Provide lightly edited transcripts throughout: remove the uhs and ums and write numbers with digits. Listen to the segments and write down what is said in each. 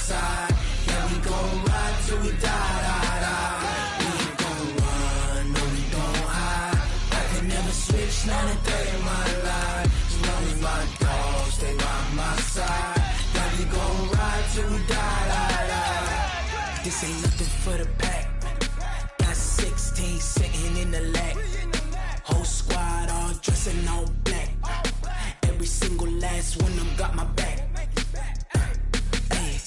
side. Yeah, we gon' ride till we die, die, die. We ain't gon' run, no, we don't hide. I can never switch, not a day in my life. As long as my dogs stay by my side. Yeah, we gon' ride till we die, die, die. This ain't nothing for the pack. Got 16 sitting in the lag. Whole squad all dressed in all black. Every single last one of them got my back. Hey,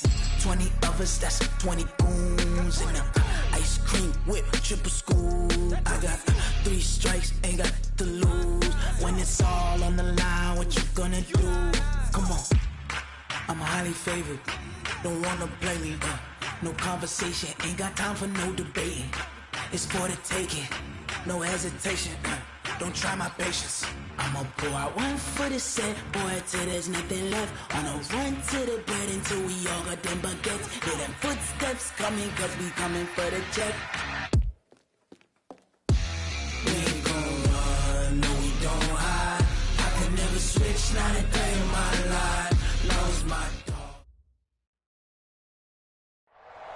20 of us, that's 20 goons in the ice cream whip, triple scoop. I got 3 strikes, ain't got to lose. When it's all on the line, what you gonna do? Come on, I'm highly favored. Don't wanna play me, no conversation, ain't got time for no debating. It's for the taking, no hesitation. Don't try my patience. I'ma pour out one for the set, boy, till there's nothing left. On a run to the bread until we all got them baguettes. Hear them footsteps coming, cause we coming for the check. We ain't gon' run, no, we don't hide. I can never switch, not a day in my life. Lost my dog.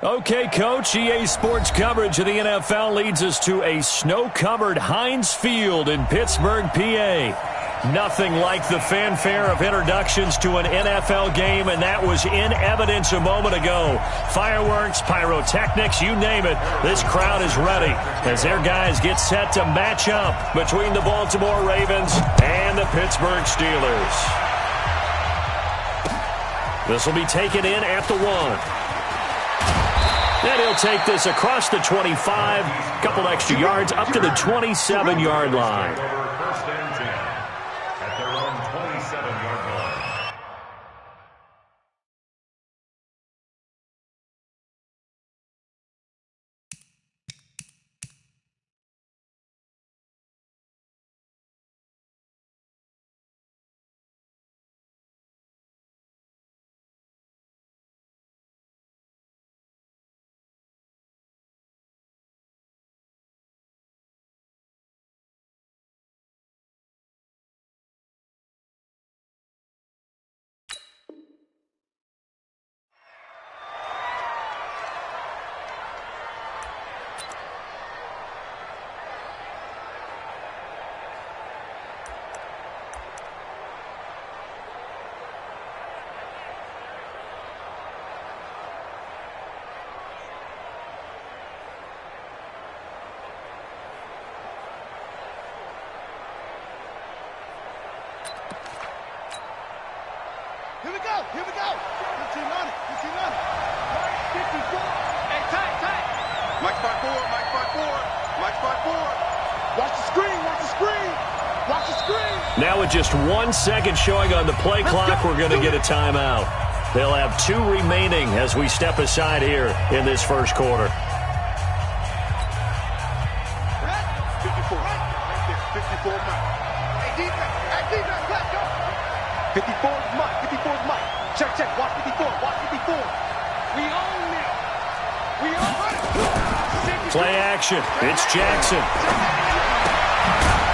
Okay, Coach, EA Sports coverage of the NFL leads us to a snow-covered Heinz Field in Pittsburgh, PA. Nothing like the fanfare of introductions to an NFL game, and that was in evidence a moment ago. Fireworks, pyrotechnics, you name it, this crowd is ready as their guys get set to match up between the Baltimore Ravens and the Pittsburgh Steelers. This will be taken in at the 1. And he'll take this across the 25, couple extra yards, up to the 27-yard line. First and 10 at their own 27-yard line. Here we go. 15 on it. 54. Hey, tight. Mike spot forward. Watch the screen. Now with just 1 second showing on the play clock, we're going to get a timeout. They'll have 2 remaining as we step aside here in this first quarter. 54. Right there. 54 Mike. Hey, defense, let's go. 54 is Mike. Check. Watch 54. We own it. Play action. It's Jackson.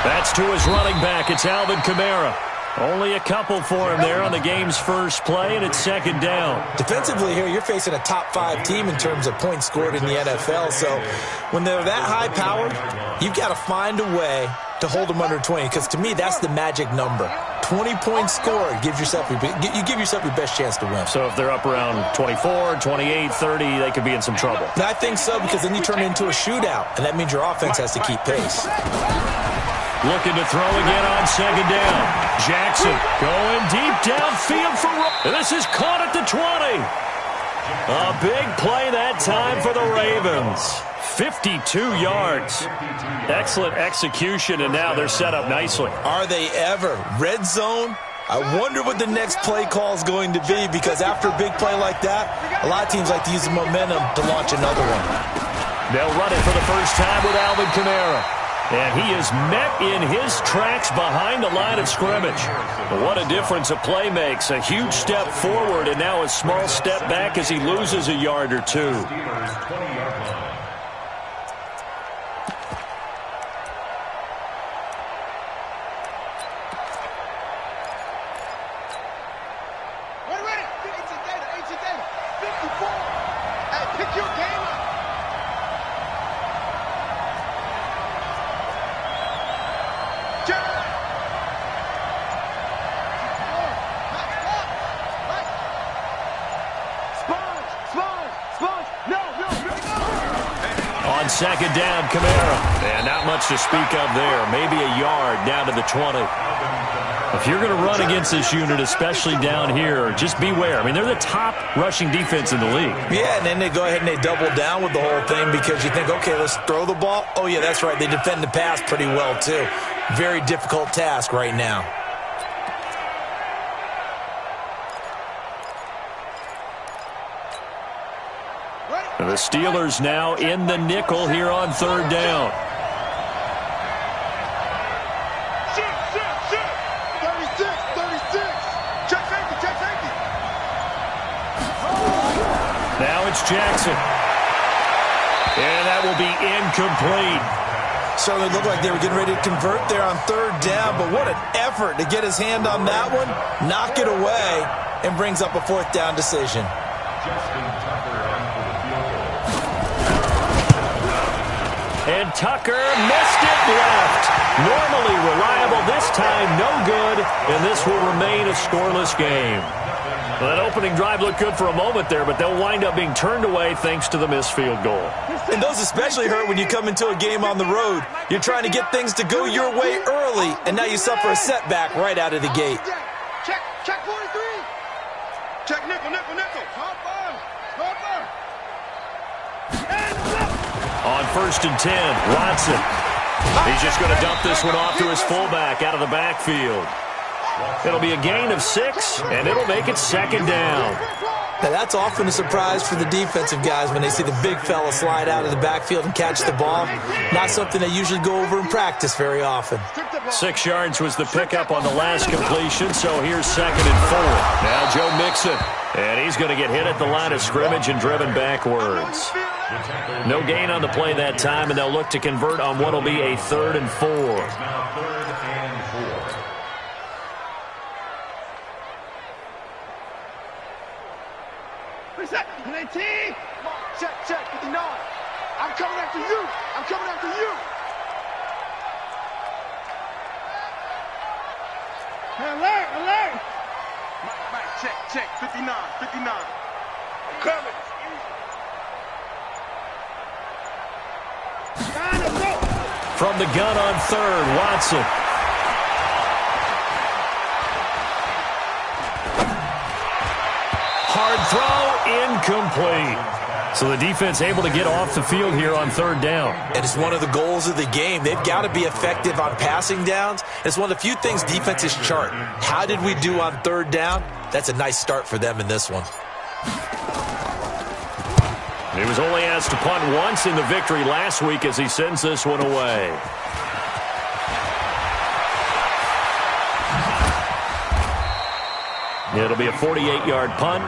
That's to his running back. It's Alvin Kamara. Only a couple for him there on the game's first play, and it's second down. Defensively here, you're facing a top 5 team in terms of points scored in the NFL. So when they're that high-powered, you've got to find a way to hold them under 20, because to me, that's the magic number. 20 points scored, you give yourself your best chance to win. So if they're up around 24, 28, 30, they could be in some trouble. And I think so, because then you turn it into a shootout, and that means your offense has to keep pace. Looking to throw again on second down. Jackson going deep downfield for and this is caught at the 20. A big play that time for the Ravens. 52 yards. Excellent execution, and now they're set up nicely. Are they ever? Red zone? I wonder what the next play call is going to be, because after a big play like that, a lot of teams like to use the momentum to launch another one. They'll run it for the first time with Alvin Kamara. And he is met in his tracks behind the line of scrimmage. What a difference a play makes. A huge step forward and now a small step back as he loses a yard or two. Ready. 54. second down, Kamara. And not much to speak of there. Maybe a yard down to the 20. If you're going to run against this unit, especially down here, just beware. I mean, they're the top rushing defense in the league. Yeah, and then they go ahead and they double down with the whole thing because you think, okay, let's throw the ball. Oh, yeah, that's right. They defend the pass pretty well, too. Very difficult task right now. The Steelers now in the nickel here on third down. Now it's Jackson. And that will be incomplete. Certainly looked like they were getting ready to convert there on third down, but what an effort to get his hand on that one, knock it away, and brings up a fourth down decision. And Tucker missed it left. Normally reliable, this time no good, and this will remain a scoreless game. Well, that opening drive looked good for a moment there, but they'll wind up being turned away thanks to the missed field goal. And those especially hurt when you come into a game on the road. You're trying to get things to go your way early, and now you suffer a setback right out of the gate. Check 43. Check nickel. On 1st and 10, Watson. He's just going to dump this one off to his fullback out of the backfield. It'll be a gain of 6, and it'll make it second down. Now, that's often a surprise for the defensive guys when they see the big fella slide out of the backfield and catch the ball. Not something they usually go over in practice very often. 6 yards was the pickup on the last completion, so here's 2nd and 4. Now Joe Mixon, and he's going to get hit at the line of scrimmage and driven backwards. No gain on the play that time, and they'll look to convert on what will be a 3rd and 4. Check, 59. I'm coming after you. Alert. Mike, check, 59. I'm coming. From the gun on 3rd, Watson. Hard throw, incomplete. So the defense able to get off the field here on 3rd down. And it's one of the goals of the game. They've got to be effective on passing downs. It's one of the few things defenses chart. How did we do on 3rd down? That's a nice start for them in this one. He was only asked to punt once in the victory last week as he sends this one away. It'll be a 48-yard punt,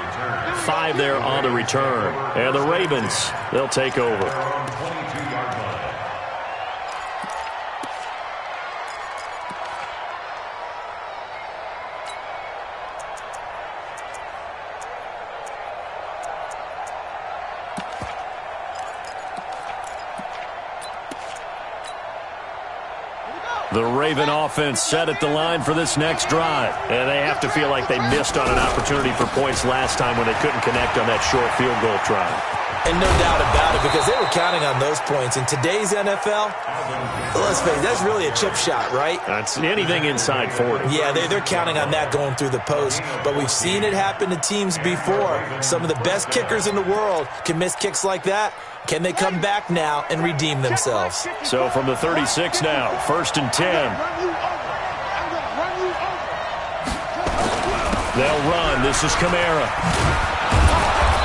5 there on the return. And the Ravens, they'll take over. The Raven offense set at the line for this next drive. And they have to feel like they missed on an opportunity for points last time when they couldn't connect on that short field goal try. And no doubt about it, because they were counting on those points. In today's NFL, let's face it, that's really a chip shot, right? That's anything inside 40. Yeah, they're counting on that going through the post. But we've seen it happen to teams before. Some of the best kickers in the world can miss kicks like that. Can they come back now and redeem themselves? So from the 36 now, 1st and 10. They'll run. This is Kamara.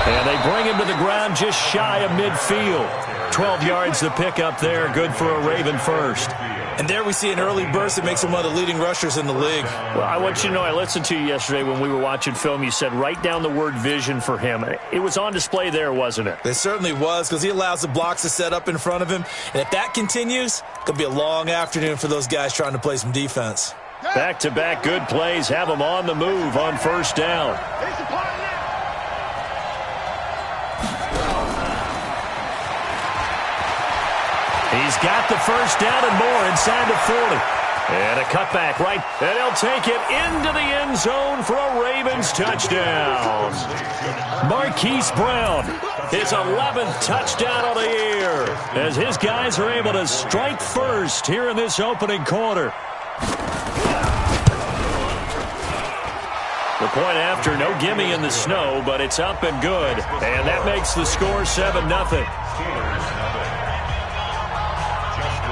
And they bring him to the ground just shy of midfield. 12 yards to pick up there. Good for a Raven first. And there we see an early burst that makes him one of the leading rushers in the league. Well, I want you to know, I listened to you yesterday when we were watching film. You said write down the word vision for him. It was on display there, wasn't it? It certainly was, because he allows the blocks to set up in front of him. And if that continues, it could be a long afternoon for those guys trying to play some defense. Back-to-back good plays have him on the move on 1st down. He's got the 1st down and more inside the 40. And a cutback right, and he'll take it into the end zone for a Ravens touchdown. Marquise Brown, his 11th touchdown of the year, as his guys are able to strike first here in this opening quarter. The point after, no gimme in the snow, but it's up and good. And that makes the score 7-0.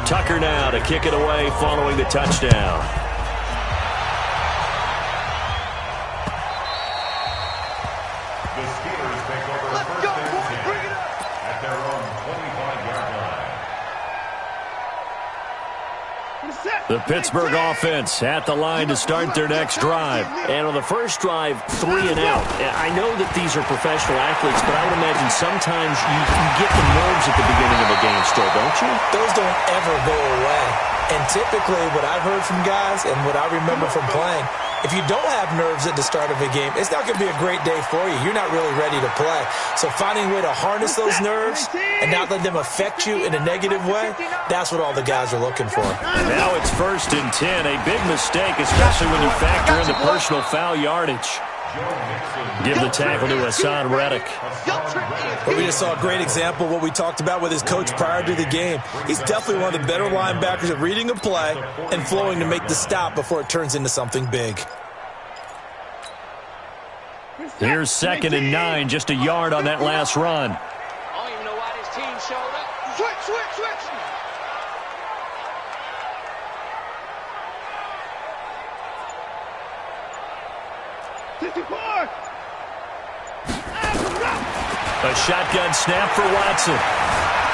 Tucker now to kick it away following the touchdown. The Steelers take over first and 10 at their own 25-yard line. The Pittsburgh offense at the line to start their next drive. And on the first drive, 3 and out. I know that these are professional athletes, but I would imagine sometimes you get the nerves at the beginning of a game still, don't you? Those don't ever go away. And typically what I've heard from guys and what I remember from playing, if you don't have nerves at the start of a game, it's not going to be a great day for you. You're not really ready to play. So finding a way to harness those nerves and not let them affect you in a negative way, that's what all the guys are looking for. Now it's 1st and 10, a big mistake, especially when you factor in the personal foul yardage. Give the tackle to Hassan Reddick. But we just saw a great example of what we talked about with his coach prior to the game. He's definitely one of the better linebackers at reading a play and flowing to make the stop before it turns into something big. Here's 2nd and 9, just a yard on that last run. I don't even know why this team showed up. Switch. 54. A shotgun snap for Watson.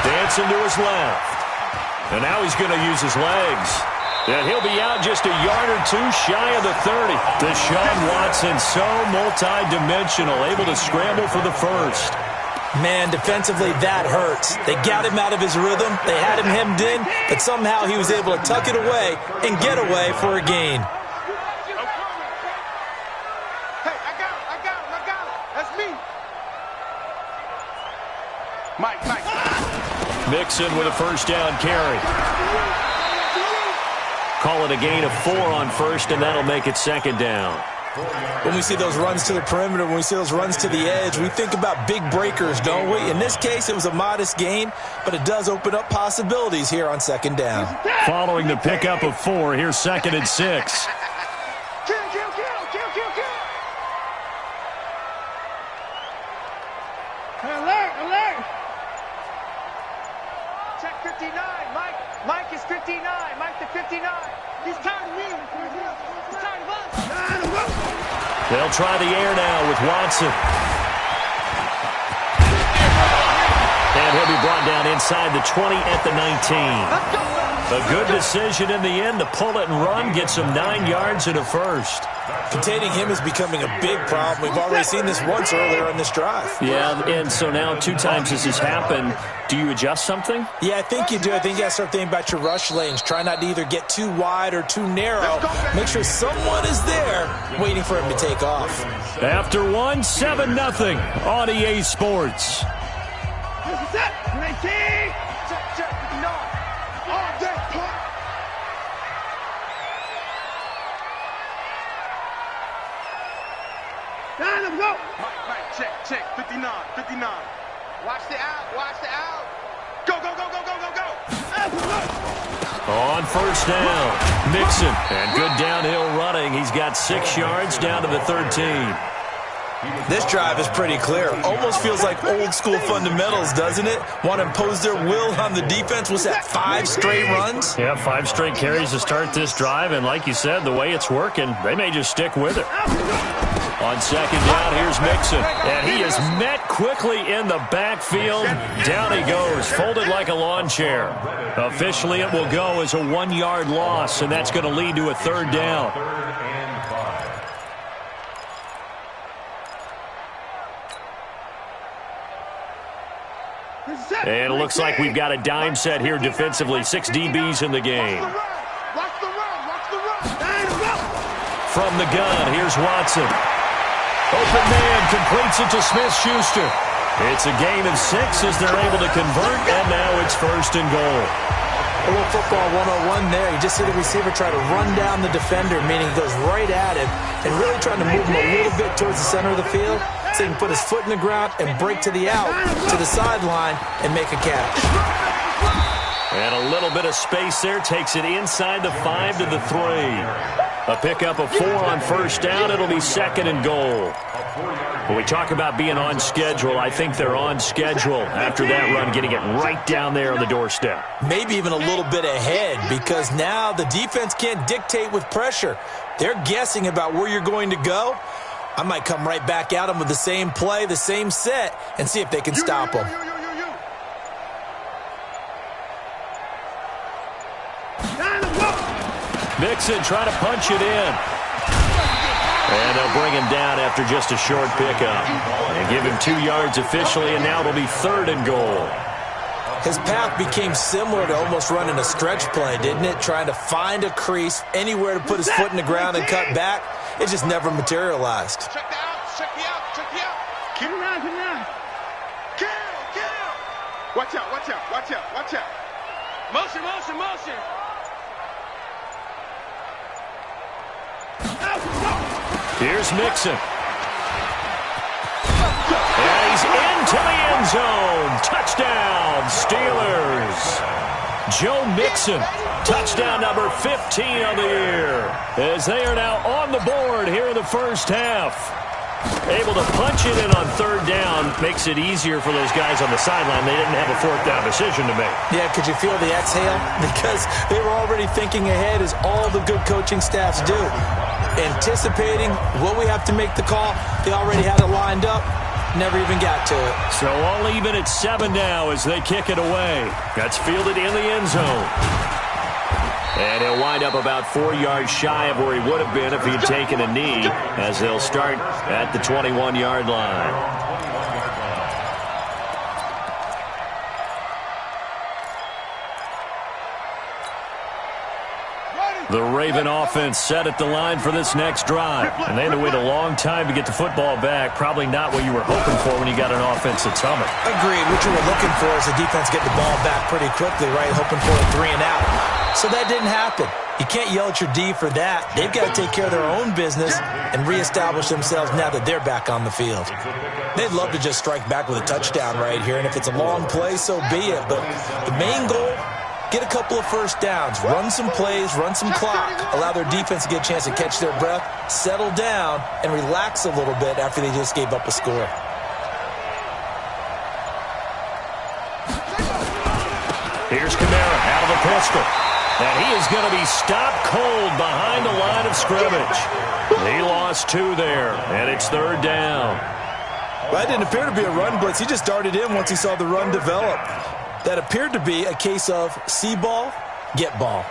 Dancing to his left. And now he's going to use his legs. And he'll be out just a yard or two shy of the 30. Deshaun Watson, so multi-dimensional, able to scramble for the first. Man, defensively, that hurts. They got him out of his rhythm. They had him hemmed in, but somehow he was able to tuck it away and get away for a gain. Hey, I got him. That's me. Mike. Mixon with a first down carry. Call it a gain of 4 on first, and that'll make it 2nd down. When we see those runs to the perimeter, when we see those runs to the edge, we think about big breakers, don't we? In this case, it was a modest gain, but it does open up possibilities here on 2nd down. Following the pickup of 4, here's 2nd and 6. Kill. Alert. Check 59. Mike is 59. Mike to 59. He's tired of me. He's tired of us. They'll try the air now with Watson. And he'll be brought down inside the 20 at the 19. A good decision in the end to pull it and run, get some 9 yards and a first. Containing him is becoming a big problem. We've already seen this once earlier in this drive. Yeah, and so now 2 times this has happened. Do you adjust something? Yeah, I think you do. I think you got to start thinking about your rush lanes. Try not to either get too wide or too narrow. Make sure someone is there waiting for him to take off. After 1, 7-0 on EA Sports. Check. No. All day. Down him, go. Mike, check. 59. Watch the out. Go. On first down, Mixon, and good downhill running. He's got 6 yards down to the 13. This drive is pretty clear. Almost feels like old school fundamentals, doesn't it? Want to impose their will on the defense. What's that, 5 straight runs? Yeah, 5 straight carries to start this drive, and like you said, the way it's working, they may just stick with it. On 2nd down, here's Mixon, and he is met quickly in the backfield. Down he goes, folded like a lawn chair. Officially, it will go as a 1-yard loss, and that's going to lead to a 3rd down. And it looks like we've got a dime set here defensively. 6 DBs in the game. Watch the run. From the gun, here's Watson. Open man completes it to Smith-Schuster. It's a gain of 6 as they're able to convert, and now it's 1st and goal. A little football 101 there. You just see the receiver try to run down the defender, meaning he goes right at him and really trying to move him a little bit towards the center of the field so he can put his foot in the ground and break to the out, to the sideline, and make a catch. And a little bit of space there takes it inside the 5 to the 3. A pickup of 4 on first down. It'll be 2nd and goal. When we talk about being on schedule, I think they're on schedule after that run, getting it right down there on the doorstep. Maybe even a little bit ahead, because now the defense can't dictate with pressure. They're guessing about where you're going to go. I might come right back at them with the same play, the same set, and see if they can stop them. Mixon trying to punch it in. And they'll bring him down after just a short pickup. And give him 2 yards officially, and now it'll be 3rd and goal. His path became similar to almost running a stretch play, didn't it? Trying to find a crease, anywhere to put his foot in the ground and cut back. It just never materialized. Check the out, check the out, check the out. Get around, get around. Kill. Watch out, watch out, watch out, watch out. Motion. Here's Mixon. And he's into the end zone. Touchdown, Steelers. Joe Mixon, touchdown number 15 of the year, as they are now on the board here in the first half. Able to punch it in on 3rd down makes it easier for those guys on the sideline. They didn't have a 4th down decision to make. Yeah, could you feel the exhale? Because they were already thinking ahead, as all the good coaching staffs do. Anticipating what we have to make the call. They already had it lined up. Never even got to it. So all even at 7 now as they kick it away. That's fielded in the end zone. And he'll wind up about 4 yards shy of where he would have been if he'd taken a knee, as they'll start at the 21-yard line. The Raven offense set at the line for this next drive. And they had to wait a long time to get the football back. Probably not what you were hoping for when you got an offense that's humming. Agreed. What you were looking for is the defense get the ball back pretty quickly, right? Hoping for a 3 and out. So that didn't happen. You can't yell at your D for that. They've got to take care of their own business and reestablish themselves now that they're back on the field. They'd love to just strike back with a touchdown right here. And if it's a long play, so be it. But the main goal, get a couple of first downs, run some plays, run some clock, allow their defense to get a chance to catch their breath, settle down, and relax a little bit after they just gave up a score. Here's Kamara out of a pistol. And he is going to be stopped cold behind the line of scrimmage. He lost 2 there, and it's 3rd down. Well, that didn't appear to be a run blitz. He just darted in once he saw the run develop. That appeared to be a case of see ball, get ball.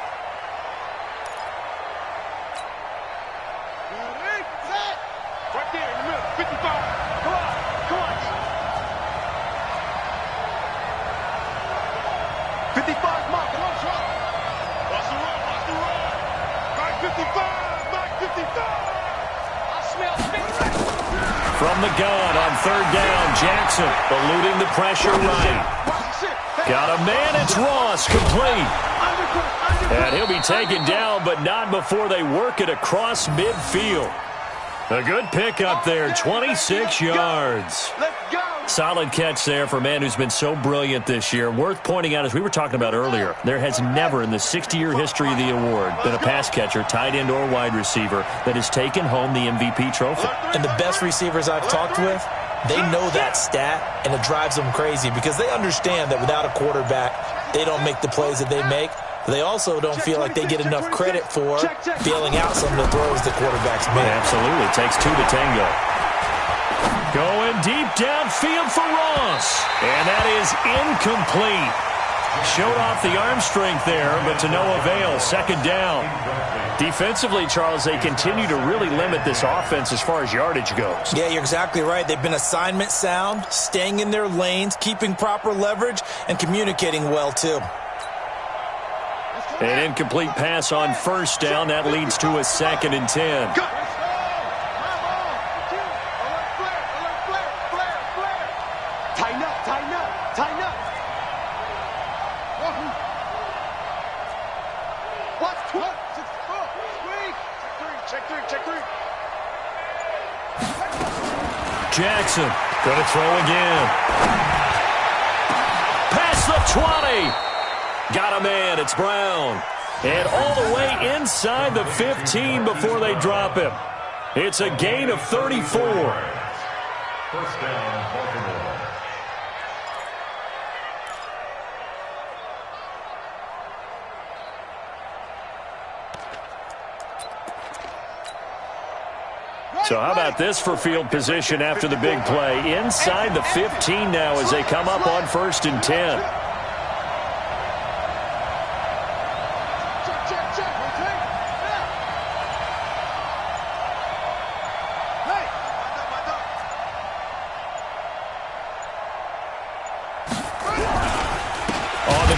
Right there in the middle, 55. Come on. 55, Mark. Come on, Trump. Watch the run. Mark 55, Mark 55. I smell victory. From the gun on 3rd down, Jackson eluding the pressure right. Got a man, it's Ross, complete. And he'll be taken down, but not before they work it across midfield. A good pickup there, 26 yards. Solid catch there for a man who's been so brilliant this year. Worth pointing out, as we were talking about earlier, there has never in the 60-year history of the award been a pass catcher, tight end, or wide receiver that has taken home the MVP trophy. And the best receivers I've talked with, they know that stat, and it drives them crazy because they understand that without a quarterback, they don't make the plays that they make. They also don't feel like they get enough credit for bailing out some of the throws the quarterbacks make. Absolutely. Takes 2 to tango. Going deep downfield for Ross. And that is incomplete. Showed off the arm strength there, but to no avail. 2nd down. Defensively, Charles, they continue to really limit this offense as far as yardage goes. Yeah, you're exactly right. They've been assignment sound, staying in their lanes, keeping proper leverage, and communicating well, too. An incomplete pass on 1st down. That leads to a 2nd and 10. Tighten up. Check three. Jackson going to throw again. Past the 20. Got a man. It's Brown. And all the way inside the 15 before they drop him. It's a gain of 34. First down, Baltimore. So how about this for field position after the big play? Inside the 15 now as they come up on 1st and 10.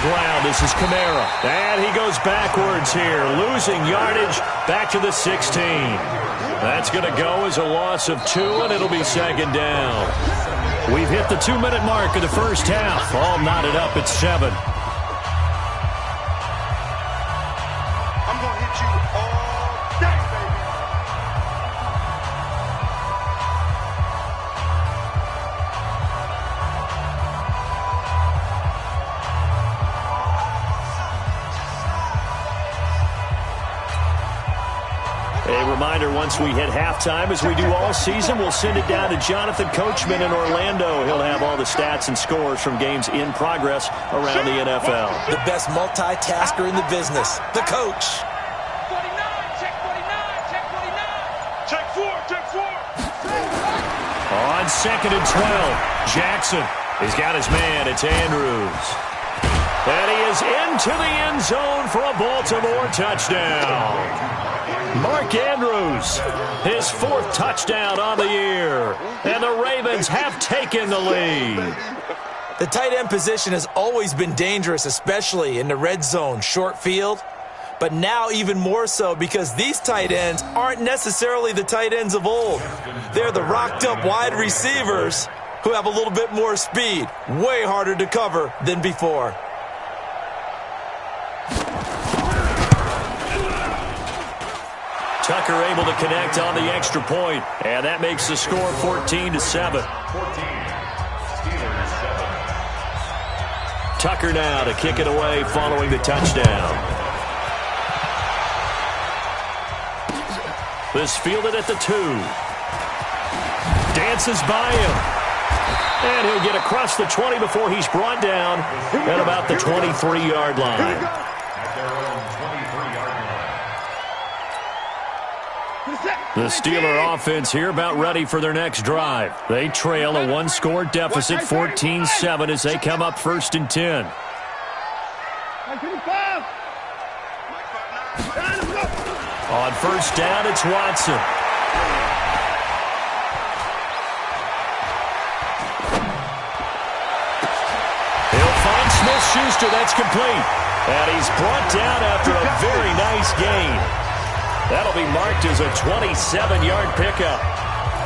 Ground. This is Kamara. And he goes backwards here, losing yardage back to the 16. That's going to go as a loss of 2, and it'll be 2nd down. We've hit the 2-minute mark of the first half. All knotted up at 7. I'm going to hit you all day, baby. A reminder, once we hit halftime, as we do all season, we'll send it down to Jonathan Coachman in Orlando. He'll have all the stats and scores from games in progress around the NFL. The best multitasker in the business, the coach. 49, check 49, check 49. Check 4. On 2nd and 12, Jackson. He's got his man. It's Andrews. And he is into the end zone for a Baltimore touchdown. Mark Andrews, his 4th touchdown on the year. And the Ravens have taken the lead. The tight end position has always been dangerous, especially in the red zone, short field. But now even more so because these tight ends aren't necessarily the tight ends of old. They're the rocked-up wide receivers who have a little bit more speed. Way harder to cover than before. Tucker able to connect on the extra point, and that makes the score 14-7. 14. Steelers 7. Tucker now to kick it away following the touchdown. This fielded at the 2. Dances by him. And he'll get across the 20 before he's brought down at about the 23-yard line. At their own 23-yard line. The Steeler offense here about ready for their next drive. They trail a 1-score deficit, 14-7, as they come up 1st and 10. On 1st down, it's Watson. He'll find Smith-Schuster. That's complete. And he's brought down after a very nice gain. That'll be marked as a 27-yard pickup.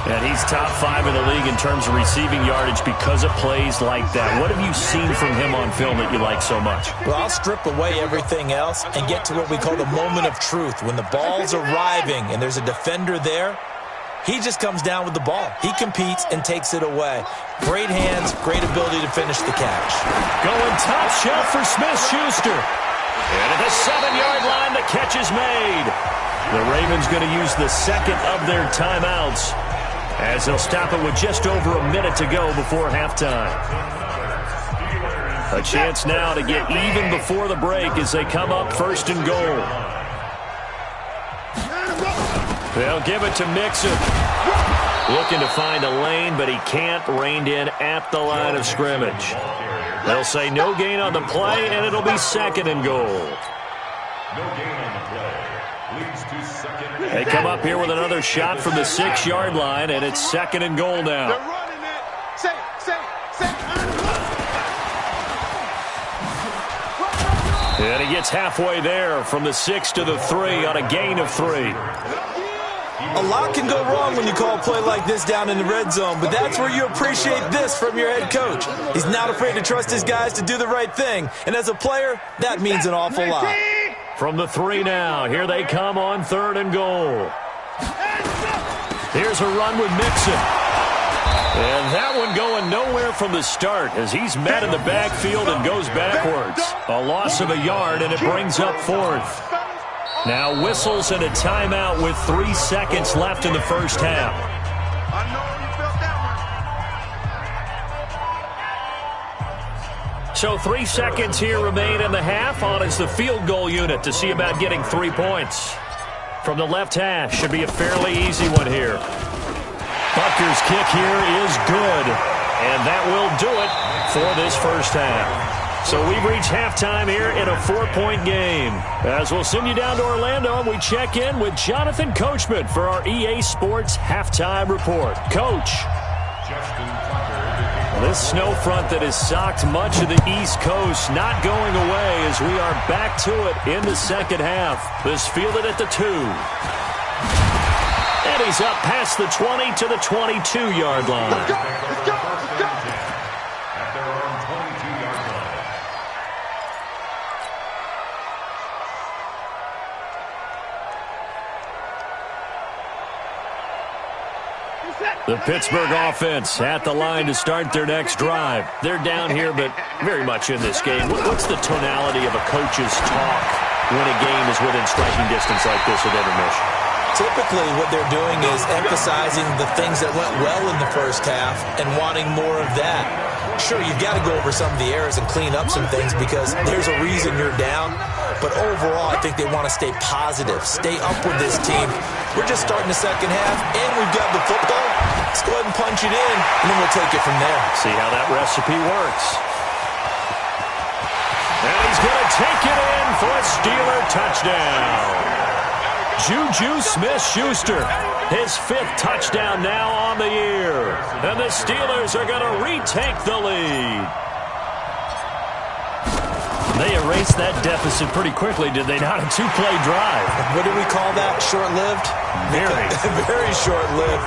And he's top 5 in the league in terms of receiving yardage because of plays like that. What have you seen from him on film that you like so much? Well, I'll strip away everything else and get to what we call the moment of truth. When the ball's arriving and there's a defender there, he just comes down with the ball. He competes and takes it away. Great hands, great ability to finish the catch. Going top shelf for Smith-Schuster. And at the 7-yard line, the catch is made. The Ravens going to use the 2nd of their timeouts as they'll stop it with just over a minute to go before halftime. A chance now to get even before the break as they come up 1st and goal. They'll give it to Mixon. Looking to find a lane, but he can't. Reined in at the line of scrimmage. They'll say no gain on the play, and it'll be 2nd and goal. No gain on the play. Leads to 2nd. They come up here with another shot from the 6-yard line, and it's 2nd and goal now. They're running it. Say. And he gets halfway there from the 6 to the 3 on a gain of 3. A lot can go wrong when you call a play like this down in the red zone, but that's where you appreciate this from your head coach. He's not afraid to trust his guys to do the right thing, and as a player, that means an awful lot. From the 3 now. Here they come on 3rd and goal. Here's a run with Mixon. And that one going nowhere from the start as he's met in the backfield and goes backwards. A loss of a yard, and it brings up 4th. Now whistles and a timeout with 3 seconds left in the first half. So 3 seconds here remain in the half. On is the field goal unit to see about getting 3 points. From the left hash, should be a fairly easy one here. Butker's kick here is good, and that will do it for this first half. So we've reached halftime here in a 4-point game. As we'll send you down to Orlando, we check in with Jonathan Coachman for our EA Sports Halftime Report. Coach. This snow front that has socked much of the East Coast not going away as we are back to it in the second half. This fielded at the 2. And he's up past the 20 to the 22-yard line. Let's go, let's go, let's go. At their own 22-yard line. The Pittsburgh offense at the line to start their next drive. They're down here, but very much in this game. What's the tonality of a coach's talk when a game is within striking distance like this at intermission? Typically, what they're doing is emphasizing the things that went well in the first half and wanting more of that. Sure, you've got to go over some of the errors and clean up some things because there's a reason you're down. But overall, I think they want to stay positive, stay up with this team. We're just starting the second half, and we've got the football. Let's go ahead and punch it in, and then we'll take it from there. See how that recipe works. And he's going to take it in for a Steeler touchdown. Juju Smith-Schuster, his 5th touchdown now on the year. And the Steelers are going to retake the lead. They erased that deficit pretty quickly, did they not? A 2-play drive. What do we call that? Short-lived? Very. Very short-lived.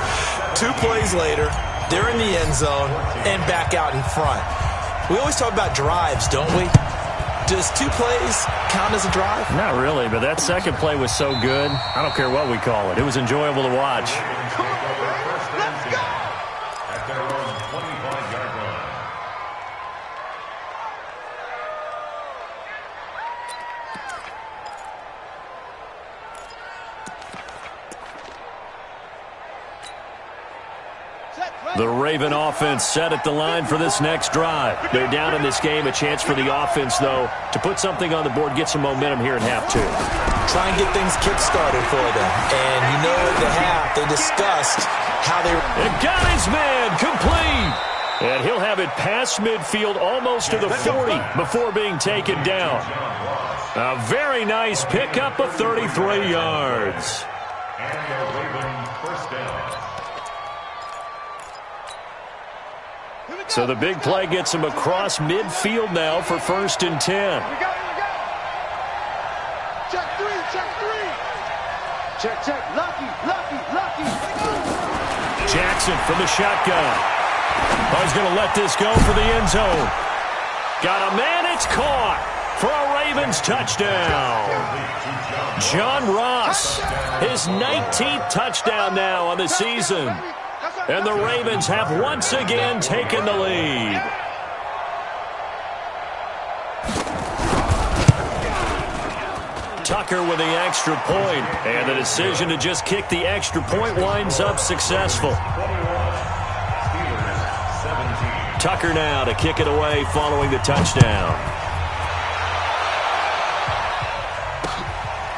2 plays later, they're in the end zone and back out in front. We always talk about drives, don't we? Does 2 plays count as a drive? Not really, but that second play was so good. I don't care what we call it. It was enjoyable to watch. Let's go! At their own 25-yard line. The Raven offense set at the line for this next drive. They're down in this game. A chance for the offense, though, to put something on the board, get some momentum here in half 2. Try and get things kick-started for them. And you know at the half, they discussed how they... And got his man complete. And he'll have it past midfield almost to the 40 before being taken down. A very nice pickup of 33 yards. And the Ravens first down. So the big play gets him across midfield now for 1st and 10. Here we go, here we go. Check 3, check 3. Check, check, lucky, lucky, lucky. Jackson from the shotgun. Oh, he's going to let this go for the end zone. Got a man, it's caught for a Ravens touchdown. John Ross, his 19th touchdown now on the season. And the Ravens have once again taken the lead. Tucker with the extra point, and the decision to just kick the extra point winds up successful. Tucker now to kick it away following the touchdown.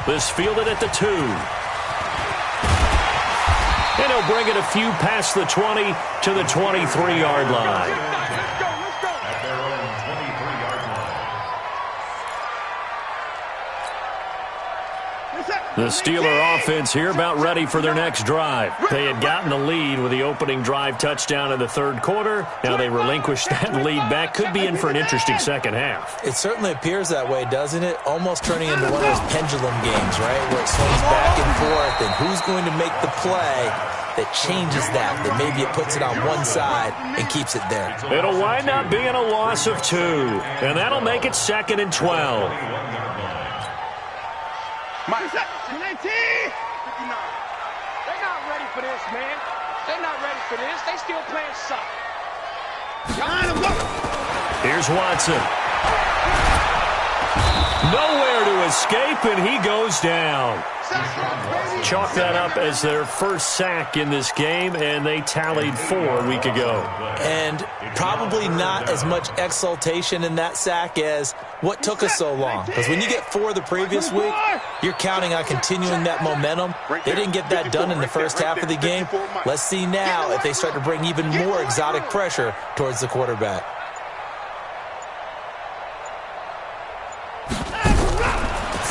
This fielded at the 2. And he'll bring it a few past the 20 to the 23-yard line. At their own 23-yard line. The Steeler offense here about ready for their next drive. They had gotten the lead with the opening drive touchdown in the 3rd quarter. Now they relinquished that lead back. Could be in for an interesting second half. It certainly appears that way, doesn't it? Almost turning into one of those pendulum games, right? Where it swings back and forth, and who's going to make the play that changes that maybe it puts it on one side and keeps it there. It'll wind up being a loss of 2, and that'll make it 2nd and 12. Mike, 19. 59. They're not ready for this, man. They're not ready for this. They still playing suck. Here's Watson. Nowhere to escape, and he goes down. Chalk that up as their first sack in this game, and they tallied 4 a week ago. And probably not as much exultation in that sack as what took us so long. Because when you get 4 the previous week, you're counting on continuing that momentum. They didn't get that done in the first half of the game. Let's see now if they start to bring even more exotic pressure towards the quarterback.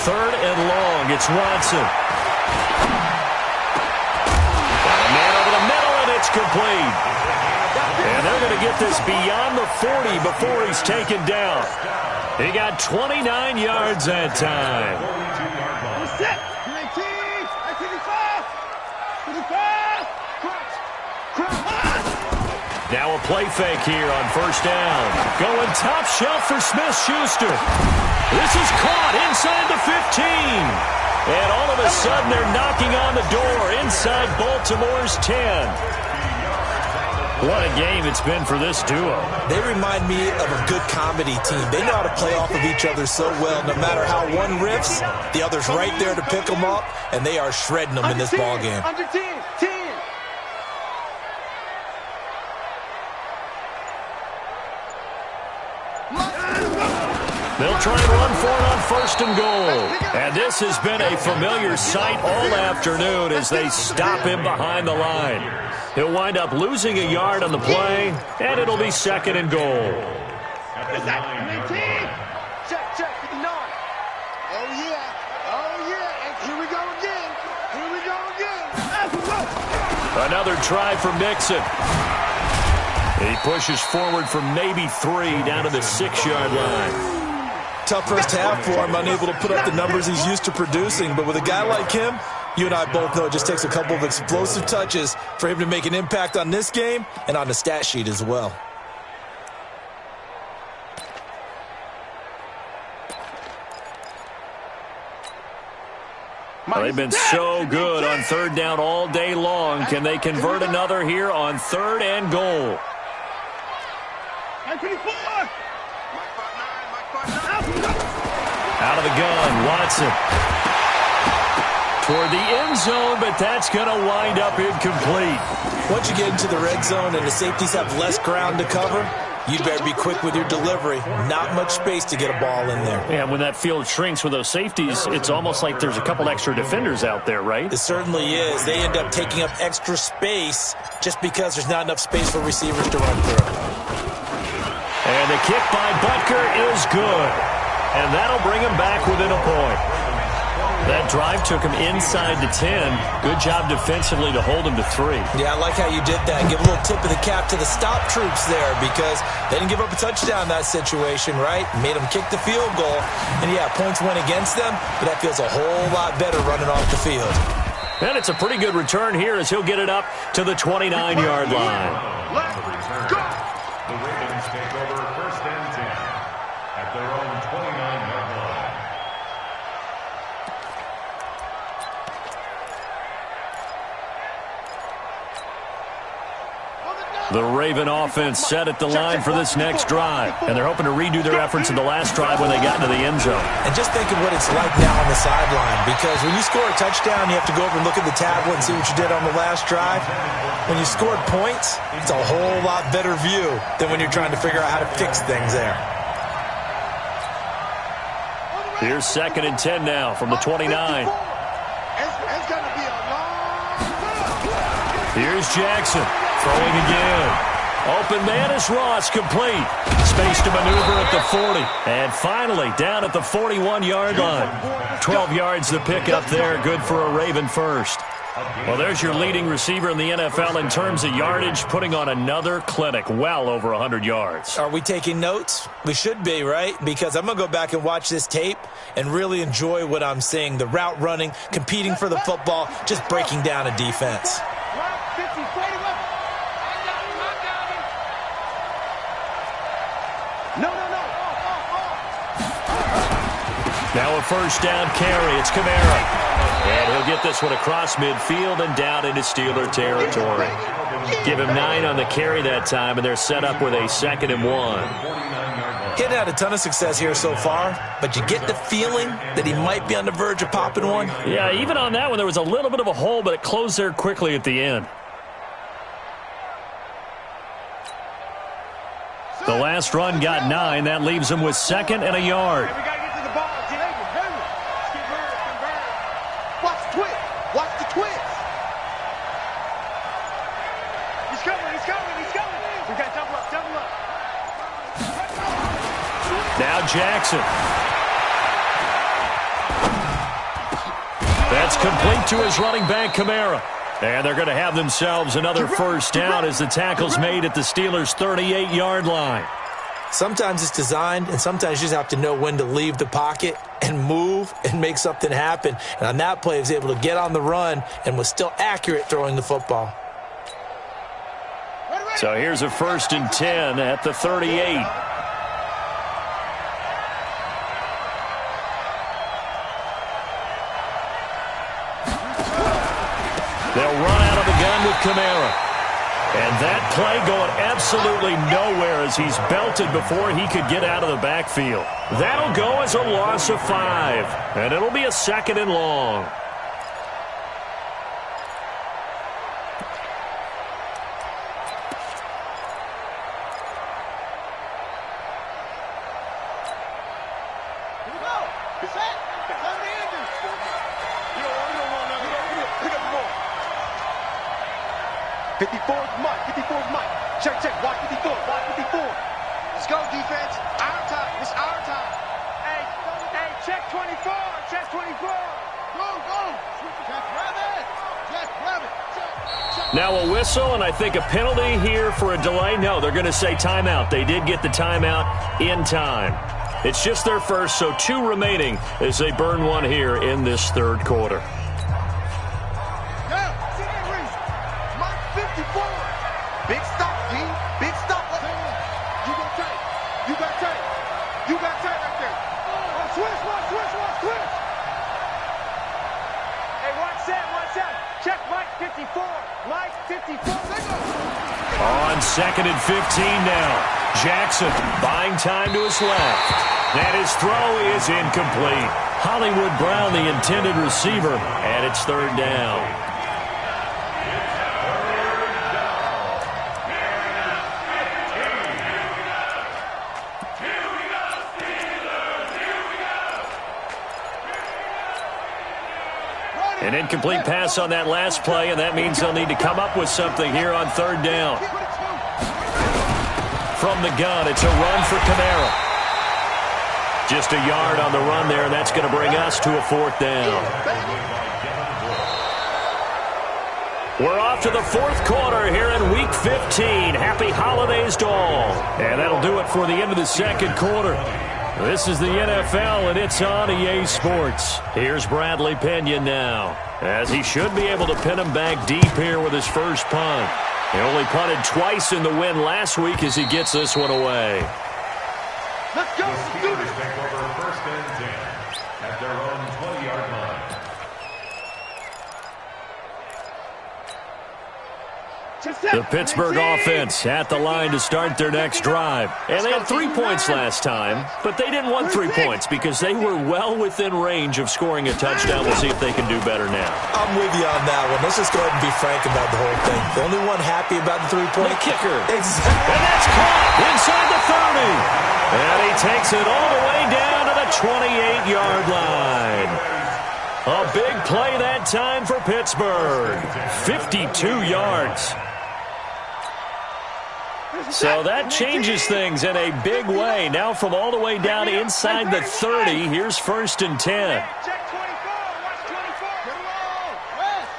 Third and long. It's Watson. Got a man over the middle, and it's complete. And they're going to get this beyond the 40 before he's taken down. He got 29 yards that time. Now a play fake here on first down. Going top shelf for Smith-Schuster. This is caught inside the 15. And all of a sudden they're knocking on the door inside Baltimore's 10. What a game it's been for this duo. They remind me of a good comedy team. They know how to play off of each other so well. No matter how one riffs, the other's right there to pick them up, and they are shredding them in this ballgame. Under 10, 10. They'll try and run for it on first and goal. And this has been a familiar sight all afternoon as they stop him behind the line. He'll wind up losing a yard on the play, and it'll be second and goal. Check, 59. Oh, yeah. Oh, yeah. And here we go again. Here we go again. Another try for Mixon. He pushes forward for maybe 3 down to the 6-yard line. Tough first half for him, unable to put up the numbers he's used to producing. But with a guy like him, you and I both know it just takes a couple of explosive touches for him to make an impact on this game and on the stat sheet as well. Well, they've been so good on third down all day long. Can they convert another here on third and goal? Out of the gun, Watson. Toward the end zone, but that's going to wind up incomplete. Once you get into the red zone and the safeties have less ground to cover, you better be quick with your delivery. Not much space to get a ball in there. And when that field shrinks with those safeties, it's almost like there's a couple extra defenders out there, right? It certainly is. They end up taking up extra space just because there's not enough space for receivers to run through. And the kick by Butker is good. And that'll bring him back within a point. That drive took him inside the 10. Good job defensively to hold him to 3. Yeah, I like how you did that. Give a little tip of the cap to the stop troops there because they didn't give up a touchdown in that situation, right? Made them kick the field goal. And, yeah, points went against them, but that feels a whole lot better running off the field. And it's a pretty good return here as he'll get it up to the 29-yard line. Let's go. The Ravens take over first and 10 at their own 29-yard line. The Raven offense set at the line for this next drive. And they're hoping to redo their efforts in the last drive when they got into the end zone. And just think of what it's like now on the sideline. Because when you score a touchdown, you have to go over and look at the tablet and see what you did on the last drive. When you scored points, it's a whole lot better view than when you're trying to figure out how to fix things there. Here's second and 10 now from the 29. Here's Jackson. Throwing again. Open man is Ross, complete. Space to maneuver at the 40. And finally, down at the 41-yard line. 12 yards to pick up there. Good for a Raven first. Well, there's your leading receiver in the NFL in terms of yardage, putting on another clinic, well over 100 yards. Are we taking notes? We should be, right? Because I'm going to go back and watch this tape and really enjoy what I'm seeing. The route running, competing for the football, just breaking down a defense. Now a a first down carry. It's Kamara. And he'll get this one across midfield and down into Steeler territory. Give him 9 on the carry that time, and they're set up with a 2nd and 1. He's had a ton of success here so far, but you get the feeling that he might be on the verge of popping one. Yeah, even on that one, there was a little bit of a hole, but it closed there quickly at the end. The last run got 9. That leaves him with 2nd and a yard. Hey, we got to get to the ball. Watch the twist. Watch the twist. He's coming. He's coming. He's coming. We got to double up. Double up. Now Jackson. That's complete to his running back, Kamara. And they're going to have themselves another first down as the tackle's made at the Steelers' 38-yard line. Sometimes it's designed, and sometimes you just have to know when to leave the pocket and move and make something happen. And on that play, he was able to get on the run and was still accurate throwing the football. So here's a 1st and 10 at the 38. They'll run out of the gun with Kamara. And that play going absolutely nowhere as he's belted before he could get out of the backfield. That'll go as a loss of 5. And it'll be a 2nd and long. Here we go. Set. Come to Andrews. You don't want nothing. Pick up the ball. 54's Mike. 54's Mike. Check, check. Watch 54. Watch 54. Let's go, defense. Our time. It's our time. Hey, check 24. Check 24. Go, go. Check rabbit. Check rabbit. Check. Now a whistle, and I think a penalty here for a delay. No, they're going to say timeout. They did get the timeout in time. It's just their first, so 2 remaining as they burn one here in this 3rd quarter. Big stop, D. Big stop. You got tight. You got tight. You got tight right there. Switch, switch. Hey, watch that. Check Mike 54. Mike 54. On 2nd and 15 now. Jackson buying time to his left. And his throw is incomplete. Hollywood Brown, the intended receiver, and it's 3rd down. An incomplete pass on that last play, and that means they'll need to come up with something here on 3rd down. From the gun, it's a run for Kamara. Just a yard on the run there, and that's going to bring us to a 4th down. We're off to the 4th quarter here in Week 15. Happy holidays to all. And that'll do it for the end of the 2nd quarter. This is the NFL, and it's on EA Sports. Here's Bradley Pena now, as he should be able to pin him back deep here with his first punt. He only punted twice in the win last week as he gets this one away. Let's go. The Steelers take over 1st and 10 at their own 20-yard line. The Pittsburgh offense at the line to start their next drive. And they had 3 points last time, but they didn't want 3 points because they were well within range of scoring a touchdown. We'll see if they can do better now. I'm with you on that one. Let's just go ahead and be frank about the whole thing. The only one happy about the 3-point kicker. Exactly. And that's caught inside the 30. And he takes it all the way down to the 28-yard line. A big play that time for Pittsburgh. 52 yards. So that changes things in a big way. Now from all the way down inside the 30, here's 1st and 10. Check 24. Watch 24. Get along. West.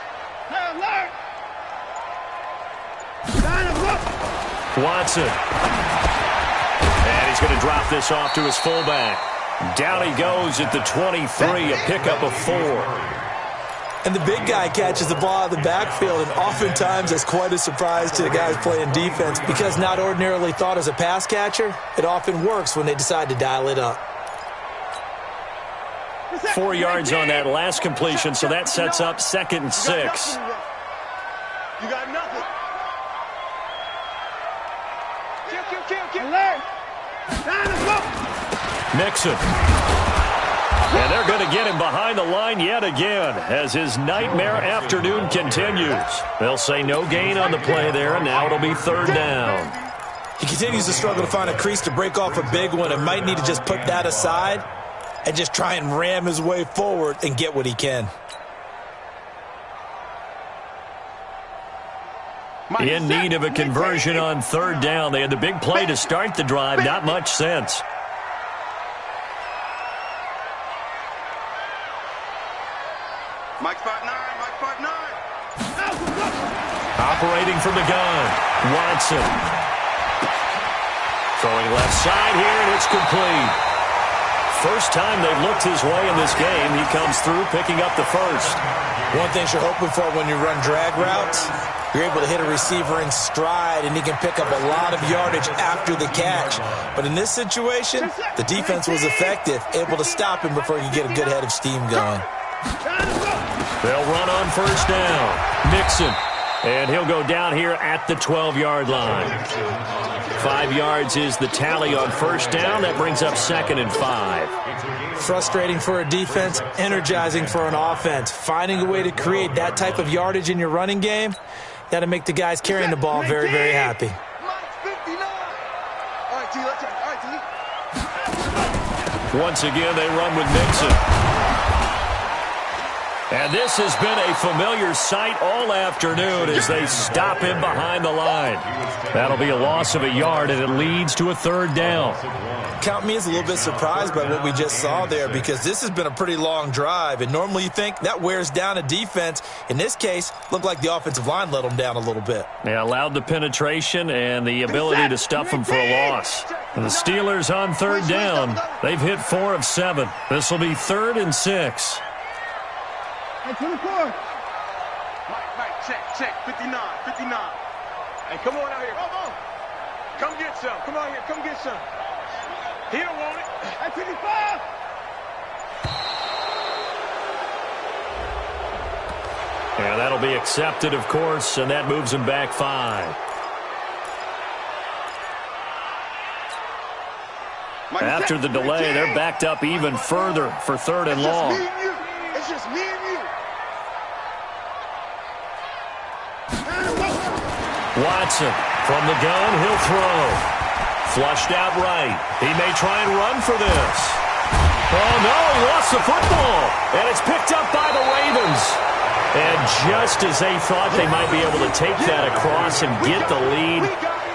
Hey, alert. Watson. And he's going to drop this off to his fullback. Down he goes at the 23, a pickup of 4. And the big guy catches the ball out of the backfield, and oftentimes that's quite a surprise to the guys playing defense because not ordinarily thought as a pass catcher, it often works when they decide to dial it up. 4 yards on that last completion, so that sets up 2nd and 6. You got nothing. Mixon. And they're going to get him behind the line yet again as his nightmare afternoon continues. They'll say no gain on the play there, and now it'll be 3rd down. He continues to struggle to find a crease to break off a big one and might need to just put that aside and just try and ram his way forward and get what he can. In need of a conversion on 3rd down. They had the big play to start the drive. Not much sense. Mike 5'9", Mike 5'9". Operating from the gun, Watson. Throwing left side here, and it's complete. First time they've looked his way in this game. He comes through picking up the first. One thing you're hoping for when you run drag routes, you're able to hit a receiver in stride, and he can pick up a lot of yardage after the catch. But in this situation, the defense was effective, able to stop him before he could get a good head of steam going. They'll run on 1st down. Mixon. And he'll go down here at the 12-yard line. 5 yards is the tally on 1st down. That brings up 2nd and 5. Frustrating for a defense, energizing for an offense. Finding a way to create that type of yardage in your running game, got to make the guys carrying the ball very, very happy. Once again, they run with Mixon. And this has been a familiar sight all afternoon as they stop him behind the line. That'll be a loss of a yard, and it leads to a 3rd down. Count me as a little bit surprised by what we just saw there, because this has been a pretty long drive, and normally you think that wears down a defense. In this case, looked like the offensive line let them down a little bit. Yeah, allowed the penetration and the ability to stuff them for a loss. And the Steelers on 3rd down. They've hit 4 of 7. This will be 3rd and 6. Mike, check, 59. Hey, come on out here. Come get some. Come on here, come get some. He don't want it. At 55. Yeah, that'll be accepted, of course, and that moves him back 5. After the delay, they're backed up even further for 3rd and long. It's just me and you. Watson from the gun, he'll throw. Flushed out right. He may try and run for this. Oh, no, he lost the football. And it's picked up by the Ravens. And just as they thought they might be able to take that across and get the lead,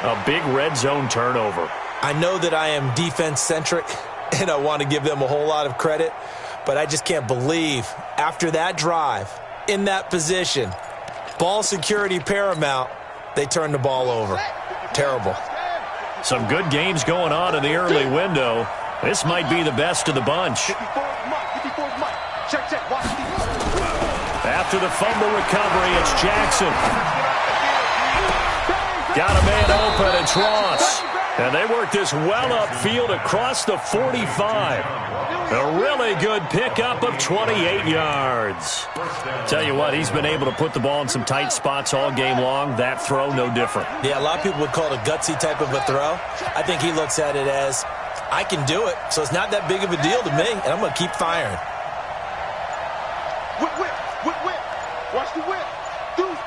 a big red zone turnover. I know that I am defense-centric, and I want to give them a whole lot of credit, but I just can't believe after that drive, in that position, ball security paramount, they turned the ball over. Terrible. Some good games going on in the early window. This might be the best of the bunch. After the fumble recovery, it's Jackson. Got a man open, it's Ross. And they work this well upfield across the 45. A really good pickup of 28 yards. Tell you what, he's been able to put the ball in some tight spots all game long. That throw, no different. Yeah, a lot of people would call it a gutsy type of a throw. I think he looks at it as, I can do it, so it's not that big of a deal to me, and I'm going to keep firing. Whip. Watch the whip. Deuce.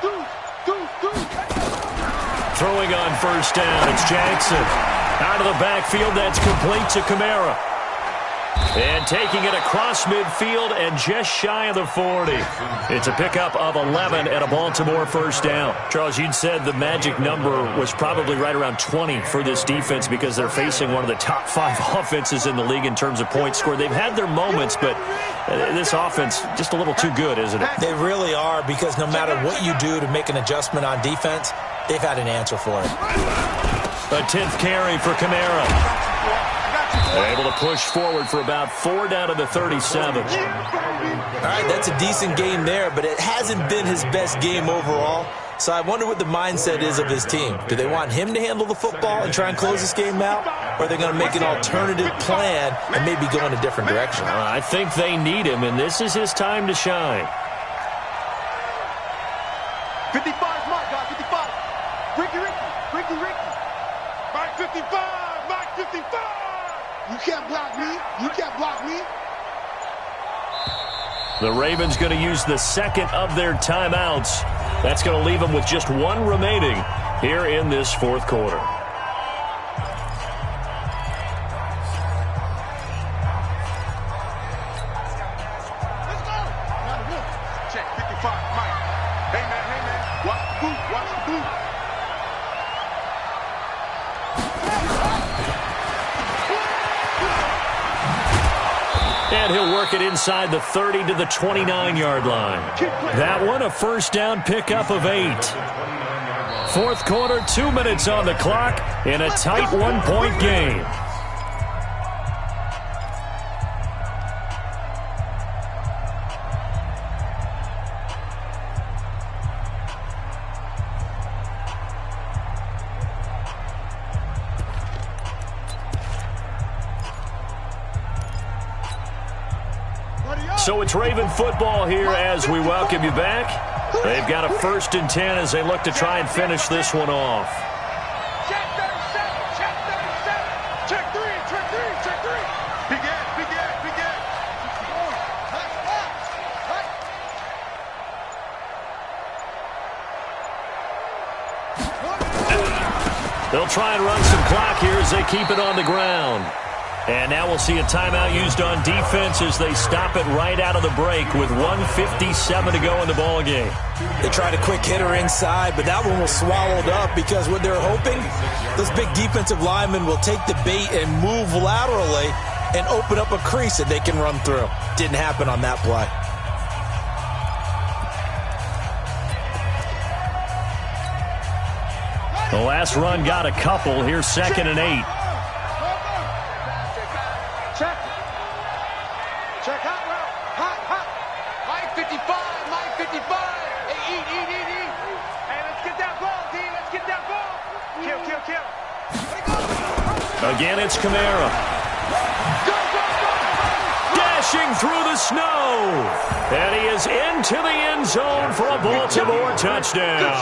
Throwing on 1st down, it's Jackson. Out of the backfield, that's complete to Kamara. And taking it across midfield and just shy of the 40. It's a pickup of 11 and a Baltimore 1st down. Charles, you'd said the magic number was probably right around 20 for this defense because they're facing one of the top 5 offenses in the league in terms of points scored. They've had their moments, but this offense just a little too good, isn't it? They really are, because no matter what you do to make an adjustment on defense, they've had an answer for it. A 10th carry for Kamara. They're able to push forward for about 4 down to the 37. All right, that's a decent game there, but it hasn't been his best game overall. So I wonder what the mindset is of his team. Do they want him to handle the football and try and close this game out? Or are they going to make an alternative plan and maybe go in a different direction? I think they need him, and this is his time to shine. 55 is mine, guys. 55. Ricky. Mike 55. Mike 55. You can't block me. You can't block me. The Ravens going to use the second of their timeouts. That's going to leave them with just one remaining here in this fourth quarter. Check 55, Mike. Hey, man. Watch the boot. And he'll work it inside the 30 to the 29-yard line. That one, a first down pickup of 8. Fourth quarter, 2 minutes on the clock in a tight one-point game. So it's Raven football here as we welcome you back. They've got a 1st and 10 as they look to try and finish this one off. Check 37. Check 3. Big ass. They'll try and run some clock here as they keep it on the ground. And now we'll see a timeout used on defense as they stop it right out of the break with 1:57 to go in the ball game. They tried a quick hitter inside, but that one was swallowed up because what they're hoping, those big defensive linemen will take the bait and move laterally and open up a crease that they can run through. Didn't happen on that play. The last run got a couple. Here's 2nd and 8. Check hot route. Hot. Mike 55. Hey, eat. Hey, let's get that ball, D. Let's get that ball. Kill. Again, it's Kamara. Go. Dashing through the snow. And he is into the end zone for a Baltimore touchdown.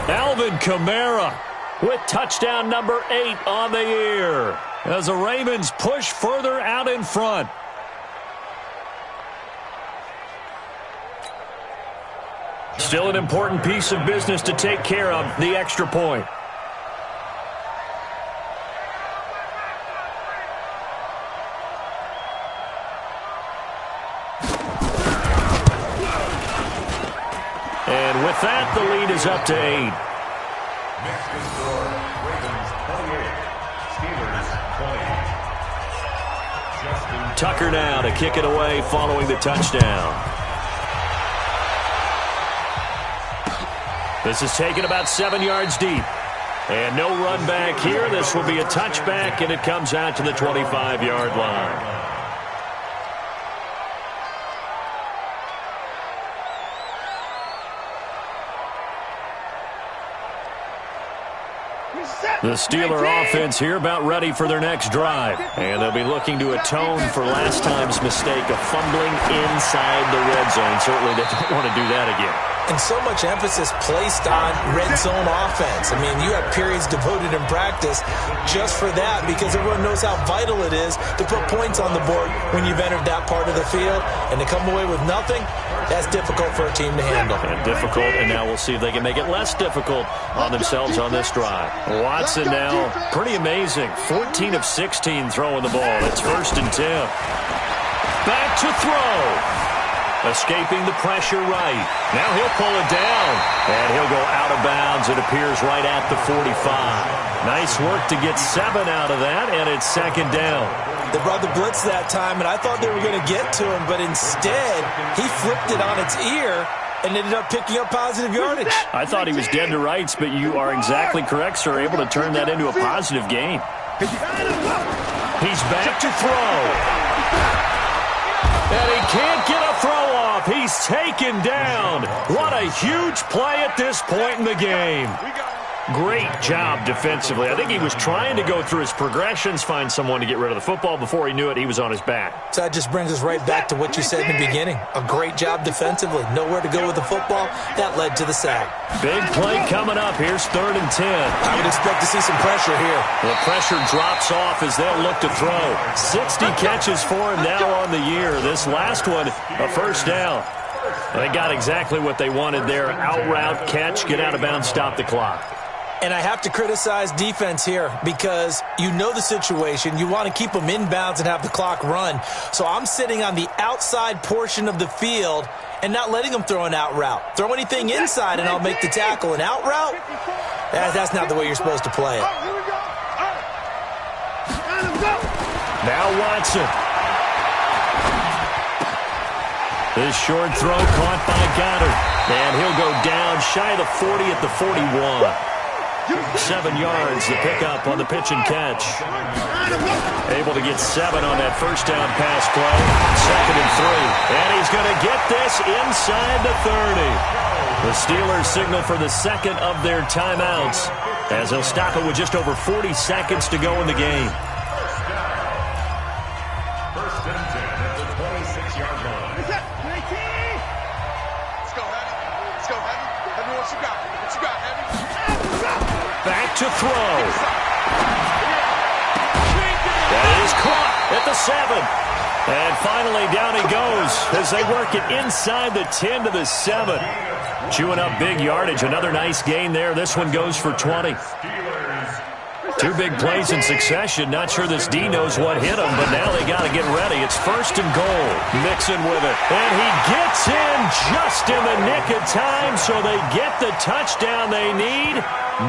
Alvin Kamara with touchdown number 8 on the year as the Ravens push further out in front. Still an important piece of business to take care of, the extra point. And with that, the lead is up to 8. Next to score, Ravens 28, Steelers 20. Tucker now to kick it away following the touchdown. This is taken about 7 yards deep. And no run back here. This will be a touchback, and it comes out to the 25-yard line. The Steeler offense here about ready for their next drive. And they'll be looking to atone for last time's mistake of fumbling inside the red zone. Certainly they don't want to do that again. And so much emphasis placed on red zone offense. I mean, you have periods devoted in practice just for that because everyone knows how vital it is to put points on the board when you've entered that part of the field. And to come away with nothing, that's difficult for a team to handle. And difficult, and now we'll see if they can make it less difficult on themselves on this drive. Watson now, pretty amazing. 14 of 16 throwing the ball. It's 1st and 10. Back to throw. Escaping the pressure right. Now he'll pull it down. And he'll go out of bounds. It appears right at the 45. Nice work to get 7 out of that, and it's 2nd down. They brought the blitz that time, and I thought they were going to get to him, but instead he flipped it on its ear and ended up picking up positive yardage. I thought he was dead to rights, but you are exactly correct, sir. Able to turn that into a positive gain. He's back to throw. And he can't get a throw off. He's taken down. What a huge play at this point in the game. Great job defensively. I think he was trying to go through his progressions, find someone to get rid of the football. Before he knew it, he was on his back. So that just brings us right back to what you said in the beginning. A great job defensively. Nowhere to go with the football. That led to the sack. Big play coming up. Here's 3rd and 10. I would expect to see some pressure here. The pressure drops off as they'll look to throw. 60 catches for him now on the year. This last one, a first down. They got exactly what they wanted there. Out route, catch, get out of bounds, stop the clock. And I have to criticize defense here because you know the situation. You want to keep them inbounds and have the clock run. So I'm sitting on the outside portion of the field and not letting them throw an out route. Throw anything inside and I'll make the tackle. An out route? That's not the way you're supposed to play it. Now Watson. This short throw caught by Goddard. And he'll go down shy of the 40 at the 41. 7 yards, the pickup on the pitch and catch. Able to get 7 on that first down pass play. 2nd and 3. And he's going to get this inside the 30. The Steelers signal for the second of their timeouts as they'll stop it with just over 40 seconds to go in the game. First and 10 at the 26-yard line. Let's go, Heavy. Let's go, Heavy. Heavy, what you got? What you got, Heavy? Back to throw. That is caught at the 7. And finally down he goes as they work it inside the 10 to the 7. Chewing up big yardage. Another nice gain there. This one goes for 20. 2 big plays in succession. Not sure this D knows what hit him, but now they got to get ready. It's 1st and goal. Mixon with it. And he gets in just in the nick of time, so they get the touchdown they need.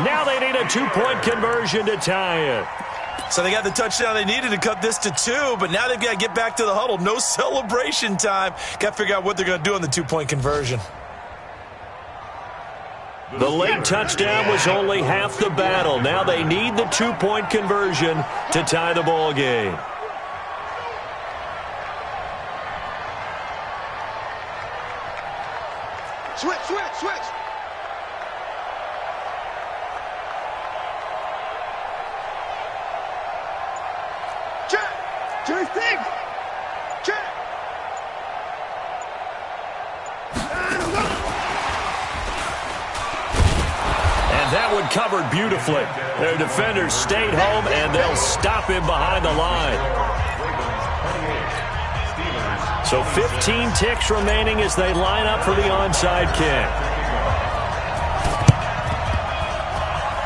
Now they need a 2-point conversion to tie it. So they got the touchdown they needed to cut this to 2, but now they've got to get back to the huddle. No celebration time. Got to figure out what they're going to do on the 2-point conversion. The late touchdown was only half the battle. Now they need the 2-point conversion to tie the ball game. Switch. Check. That one covered beautifully. Their defenders stayed home, and they'll stop him behind the line. So 15 ticks remaining as they line up for the onside kick.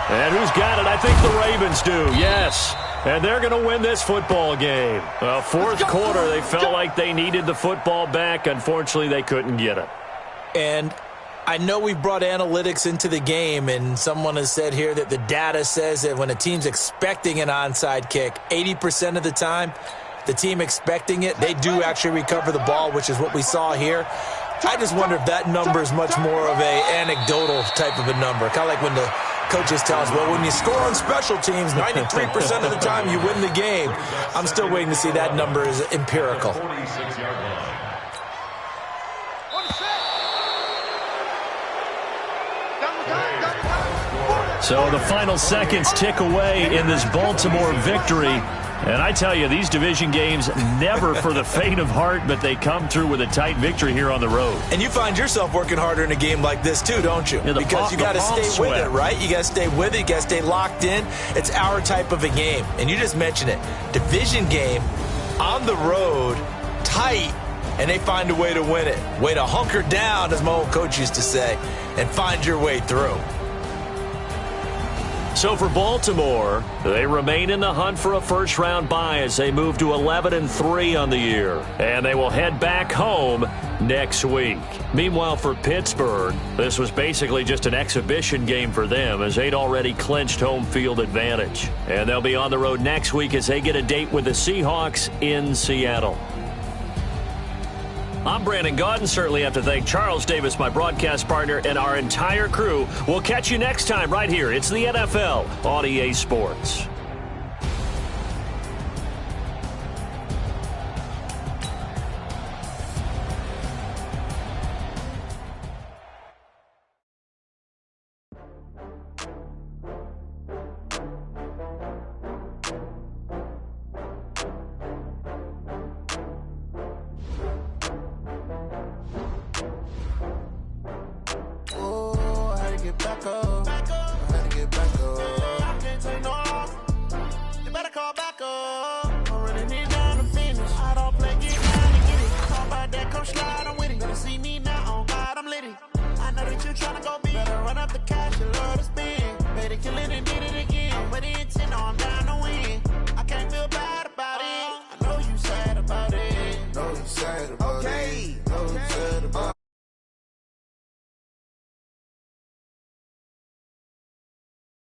And who's got it? I think the Ravens do, yes. And they're going to win this football game. Well, 4th quarter, they felt like they needed the football back. Unfortunately, they couldn't get it. And I know we brought analytics into the game, and someone has said here that the data says that when a team's expecting an onside kick, 80% of the time, the team expecting it, they do actually recover the ball, which is what we saw here. I just wonder if that number is much more of a anecdotal type of a number. Kind of like when the coaches tell us, well, when you score on special teams, 93% of the time you win the game. I'm still waiting to see that number is empirical. 46-yard line. So the final seconds tick away in this Baltimore victory. And I tell you, these division games never for the faint of heart, but they come through with a tight victory here on the road. And you find yourself working harder in a game like this too, don't you? Yeah, because you got to stay with it, right? You got to stay with it. You got to stay locked in. It's our type of a game. And you just mentioned it. Division game, on the road, tight, and they find a way to win it. Way to hunker down, as my old coach used to say, and find your way through. So for Baltimore, they remain in the hunt for a first-round bye as they move to 11-3 on the year. And they will head back home next week. Meanwhile, for Pittsburgh, this was basically just an exhibition game for them as they'd already clinched home field advantage. And they'll be on the road next week as they get a date with the Seahawks in Seattle. I'm Brandon Gaudin. Certainly have to thank Charles Davis, my broadcast partner, and our entire crew. We'll catch you next time right here. It's the NFL on EA Sports. I'm slide, I'm with it. Gonna see me now, on God, I'm litty. I know that you tryna go big. Better run up the cash, you love to spend. Better kill it and did it again. I'm with the intent, no, I'm down.